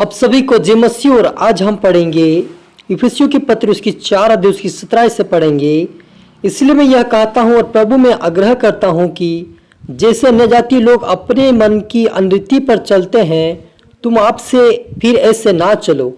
अब सभी को जय मसीह। और आज हम पढ़ेंगे इफिसियों की पत्र उसकी 4 अध्याय उसकी 17 से पढ़ेंगे। इसलिए मैं यह कहता हूँ और प्रभु में आग्रह करता हूँ कि जैसे अन्य जाति लोग अपने मन की अनुवृत्ति पर चलते हैं, तुम आपसे फिर ऐसे ना चलो,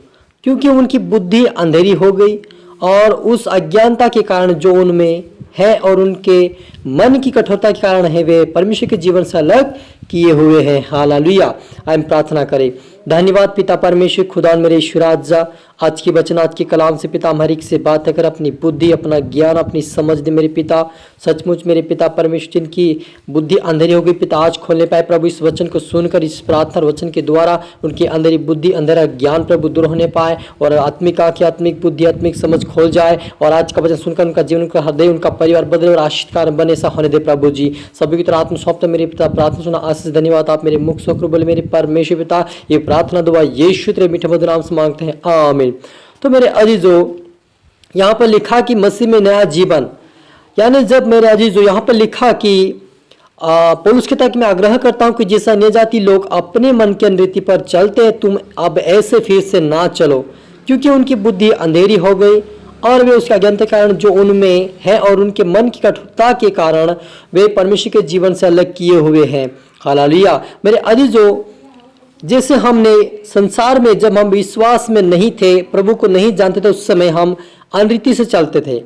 क्योंकि उनकी बुद्धि अंधेरी हो गई और उस अज्ञानता के कारण जो उनमें है और उनके मन की कठोरता के कारण है, वे परमेश्वर के जीवन से अलग किए हुए हैं। हालेलुया। हम प्रार्थना करें। धन्यवाद पिता परमेश्वर, खुदा मेरे ईश्वराजा, आज की वचन आज के कलाम से पिता हमारी से बात कर अपनी बुद्धि, अपना ज्ञान, अपनी समझ दे मेरे पिता। सचमुच मेरे पिता परमेश्वर, जिनकी बुद्धि अंधेरी हो गई पिता, आज खोलने पाए प्रभु। इस वचन को सुनकर, इस प्रार्थना वचन के द्वारा उनकी अंधेरी बुद्धि, अंधेरा ज्ञान प्रभु दूर होने पाए और आत्मिक आंखें, आत्मिक बुद्धि, आत्मिक समझ खोल जाए और आज का वचन सुनकर उनका जीवन, उनका हृदय, उनका परिवार बदले और आशीष कारण बने। ऐसा होने दे प्रभु जी। सभी की तरह आत्म सौंपते मेरे पिता। प्रार्थना सुना आशीष। धन्यवाद। आप मेरे मुख शोक्र बोले मेरे परमेश्वर पिता। ये प्रार्थना दुआ यीशु तेरे मीठे मधुर नाम से मांगते हैं, आमीन। तो मेरे अजीजों, यहाँ पर लिखा कि मसीह में नया जीवन, यानी जब मेरे अजीजों यहाँ पर लिखा कि पौलुस कहता है कि मैं आग्रह करता हूं कि जैसा अन्य जाति लोग अपने मन के अनुवृत्ति पर चलते हैं, तुम अब ऐसे फिर से ना चलो, क्योंकि उनकी बुद्धि अंधेरी हो गई और वे उसके अज्ञानता के कारण जो उनमें है और उनके मन की कठोरता के कारण वे परमेश्वर के जीवन से अलग किए हुए हैं। हालेलुया। मेरे अजीजों, जैसे हमने संसार में जब हम विश्वास में नहीं थे, प्रभु को नहीं जानते थे, उस समय हम अनरीति से चलते थे,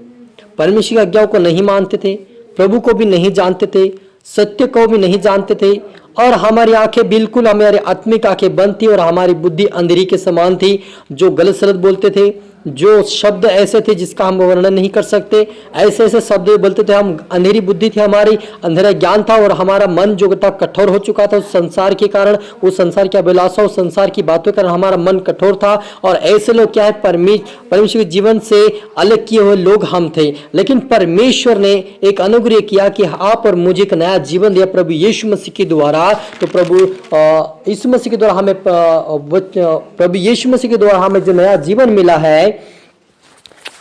परमेश्वर की आज्ञाओं को नहीं मानते थे, प्रभु को भी नहीं जानते थे, सत्य को भी नहीं जानते थे और हमारी आंखें बिल्कुल, हमारी आत्मिक आंखें बंद थी और हमारी बुद्धि अंधेरी के समान थी। जो गलत सलत बोलते थे, जो शब्द ऐसे थे जिसका हम वर्णन नहीं कर सकते, ऐसे ऐसे शब्द बोलते थे। हम अंधेरी बुद्धि थी, हमारी अंधेरा ज्ञान था और हमारा मन जो था कठोर हो चुका था उस संसार के कारण, उस संसार की अभिलाषा, उस संसार की बातों के कारण हमारा मन कठोर था। और ऐसे लोग क्या है, परमेश्वर के जीवन से अलग किए हुए लोग हम थे। लेकिन परमेश्वर ने एक अनुग्रह किया कि आप और मुझे एक नया जीवन दिया प्रभु यीशु मसीह के द्वारा। तो प्रभु यीशु मसीह के द्वारा हमें, प्रभु यीशु मसीह के द्वारा हमें जो नया जीवन मिला है,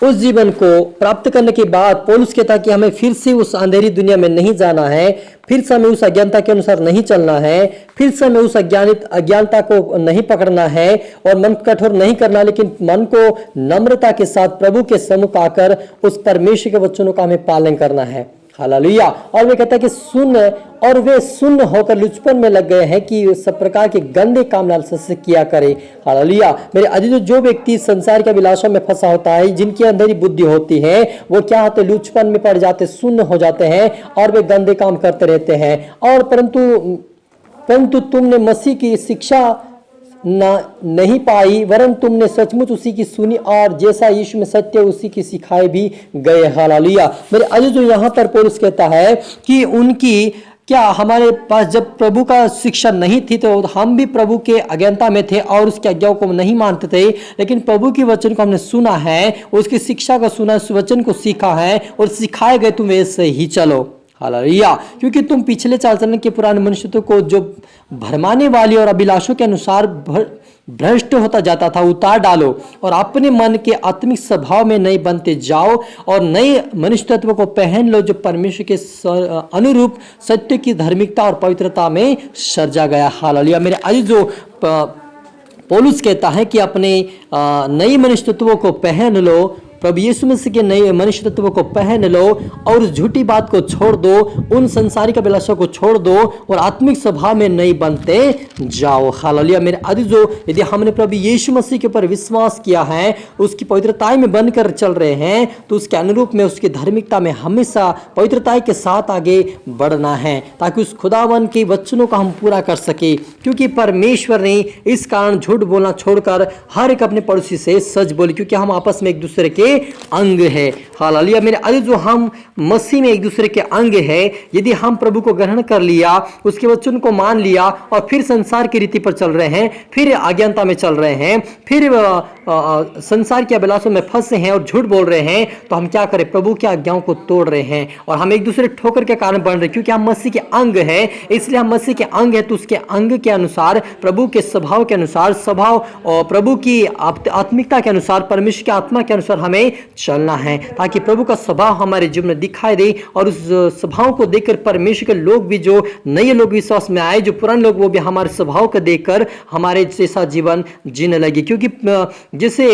उस जीवन को प्राप्त करने के बाद पौलुस कहता कि हमें फिर से उस अंधेरी दुनिया में नहीं जाना है, फिर से हमें उस अज्ञानता के अनुसार नहीं चलना है, फिर से हमें उस अज्ञानता को नहीं पकड़ना है और मन कठोर नहीं करना, लेकिन मन को नम्रता के साथ प्रभु के सम्मुख आकर उस परमेश्वर के वचनों का हमें पालन करना है। हालेलुया। और वे कहता है कि सुन, और वे सुन्न होकर लुचपन में लग गए हैं कि सब प्रकार के गंदे काम लालसा से किया करे। हालेलुया। मेरे अजीजों, जो व्यक्ति संसार के अभिलाषों में फंसा होता है, जिनकी अंधेरी बुद्धि होती है, वो क्या होते, लुचपन में पड़ जाते, सुन्न हो जाते हैं और वे गंदे काम करते रहते हैं। और परंतु तुमने मसीह की शिक्षा नहीं पाई, वरन तुमने सचमुच उसी की सुनी और जैसा यीशु में सत्य उसी की सिखाए भी गए। हालेलुया। मेरे अजीजों, यहाँ पर पौलुस कहता है कि उनकी क्या, हमारे पास जब प्रभु का शिक्षा नहीं थी तो हम भी प्रभु के अज्ञानता में थे और उसकी आज्ञाओं को नहीं मानते थे, लेकिन प्रभु के वचन को हमने सुना है, उसकी शिक्षा को सुना, उस वचन को सीखा है और सिखाए गए, तुम ऐसे ही चलो। हालेलुया। क्योंकि तुम पिछले चाल चलन के पुराने मनुष्य को जो भरमाने वाली और अभिलाषों के अनुसार भ्रष्ट होता जाता था, उतार डालो और अपने मन के आत्मिक स्वभाव में नए बनते जाओ और नए मनुष्य तत्व को पहन लो, जो परमेश्वर के अनुरूप सत्य की धार्मिकता और पवित्रता में सजा गया। हालेलुया। मेरे अजीजों, पौलुस कहता है कि अपने नए मनुष्य तत्वों को पहन लो, प्रभु यीशु मसीह के नए मनुष्य तत्व को पहन लो और उस झूठी बात को छोड़ दो, उन संसारिक अभिलाषा को छोड़ दो और आत्मिक स्वभाव में नए बनते जाओ। हालेलुया। मेरे अजीजों, यदि हमने प्रभु यीशु मसीह के ऊपर विश्वास किया है, उसकी पवित्रता में बनकर चल रहे हैं, तो उसके अनुरूप में, उसकी धार्मिकता में हमेशा पवित्रता के साथ आगे बढ़ना है, ताकि उस खुदावन के वचनों का हम पूरा कर सके। क्योंकि परमेश्वर ने इस कारण झूठ बोलना छोड़कर हर एक अपने पड़ोसी से सच बोले, क्योंकि हम आपस में एक दूसरे के अंग है। हालेलुया। मेरे अजीजों, हम मसीह में एक दूसरे के अंग है। यदि हम प्रभु को ग्रहण कर लिया, उसके वचन को मान लिया और फिर संसार की रीति पर चल रहे हैं, फिर अज्ञानता में चल रहे हैं, फिर संसार के अभिलाषों में फंसे हैं और झूठ बोल रहे हैं, तो हम क्या करें, प्रभु की आज्ञाओं को तोड़ रहे हैं और हम एक दूसरे ठोकर के कारण बन रहे, क्योंकि हम मसीह के अंग है। इसलिए हम मसीह के अंग है, तो उसके अंग के अनुसार, प्रभु के स्वभाव के अनुसार, स्वभाव और प्रभु की आत्मिकता के अनुसार, परमेश्वर की आत्मा के अनुसार हमें हमें चलना है, ताकि प्रभु का स्वभाव हमारे जीवन में दिखाई दे और उस स्वभाव को देखकर परमेश्वर के लोग भी, जो नए लोग विश्वास में आए, जो पुराने लोग, वो भी हमारे स्वभाव को देखकर हमारे जैसा जीवन जीने लगे। क्योंकि जैसे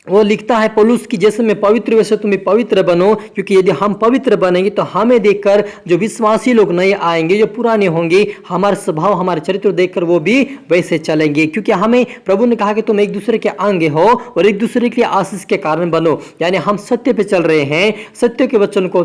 वो लिखता है पौलुस की, जैसे मैं पवित्र वैसे तुम भी पवित्र बनो, क्योंकि यदि हम पवित्र बनेंगे तो हमें देखकर जो विश्वासी लोग नए आएंगे, जो पुराने होंगे, हमारा स्वभाव हमारे चरित्र देखकर वो भी वैसे चलेंगे। क्योंकि हमें प्रभु ने कहा कि तुम एक दूसरे के अंग हो और एक दूसरे के लिए आशीष के कारण बनो। यानी हम सत्य पे चल रहे हैं, सत्य के वचन को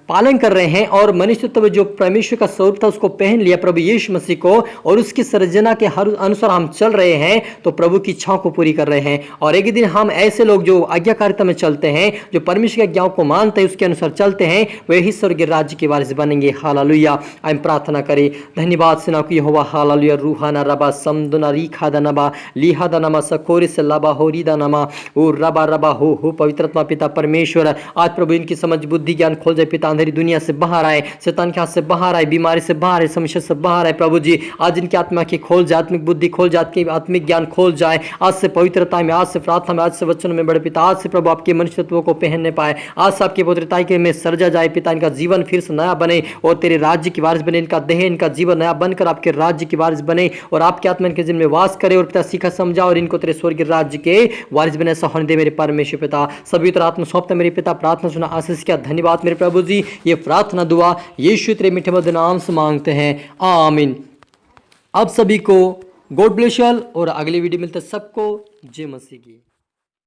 पालन कर रहे हैं और मनुष्यत्व जो परमेश्वर का स्वरूप था उसको पहन लिया प्रभु यीशु मसीह को, और उसकी सर्जना के हर अनुसार हम चल रहे हैं, तो प्रभु की इच्छाओं को पूरी कर रहे हैं। और एक दिन हम ऐसे लोग जो आज्ञाकारिता में चलते हैं, जो परमेश्वर की आज्ञाओं को मानते हैं, उसके अनुसार चलते हैं, वही स्वर्गीय राज्य के वारिस बनेंगे। हालेलुया। हम प्रार्थना करें। धन्यवाद सेना की यहोवा। हालेलुया। रूहाना रबा समदुना रीखादा नबा लिहादा नमा सकोरिस लबा होरीदा नमा ओ रबा रबा हो पवित्र पिता परमेश्वर, आज प्रभु इनकी समझ बुद्धि ज्ञान खोल जाए पिता, अंधेरी दुनिया से बाहर आए, शैतान के हाथ से बाहर आए, बीमारी से बाहर आए, समस्या से बाहर आए। प्रभु जी आज इनकी आत्मा की खोल जाए, आत्मिक बुद्धि खोल जाए, आत्मिक ज्ञान खोल जाए। आज से पवित्रता में, आज से प्रार्थना में, आज से वचन में बड़े पिता, आज से प्रभु आपके मनुष्यत्व को पहनने पाए, आज से आपकी पवित्रता के में सर्जा जाए पिता, इनका जीवन फिर से नया बने और तेरे राज्य की वारिस बने, इनका देह, इनका जीवन नया बनकर आपके राज्य की वारिस बने और आपके आत्मा इनके जिन में वास करे और पिता सीखा समझा और इनको तेरे स्वर्गीय राज्य के वारिस बने। ऐसा होने दे मेरे परमेश्वर पिता। सभी तरह आत्मा सौंपता मेरे पिता, प्रार्थना सुना, आशीष किया। धन्यवाद मेरे प्रभु जी। ये प्रार्थना दुआ यीशु तेरे मीठे मधुर नाम से मांगते हैं, आमीन। आप सभी को गॉड ब्लेस यू ऑल और अगली वीडियो मिलते सबको जय मसीह की।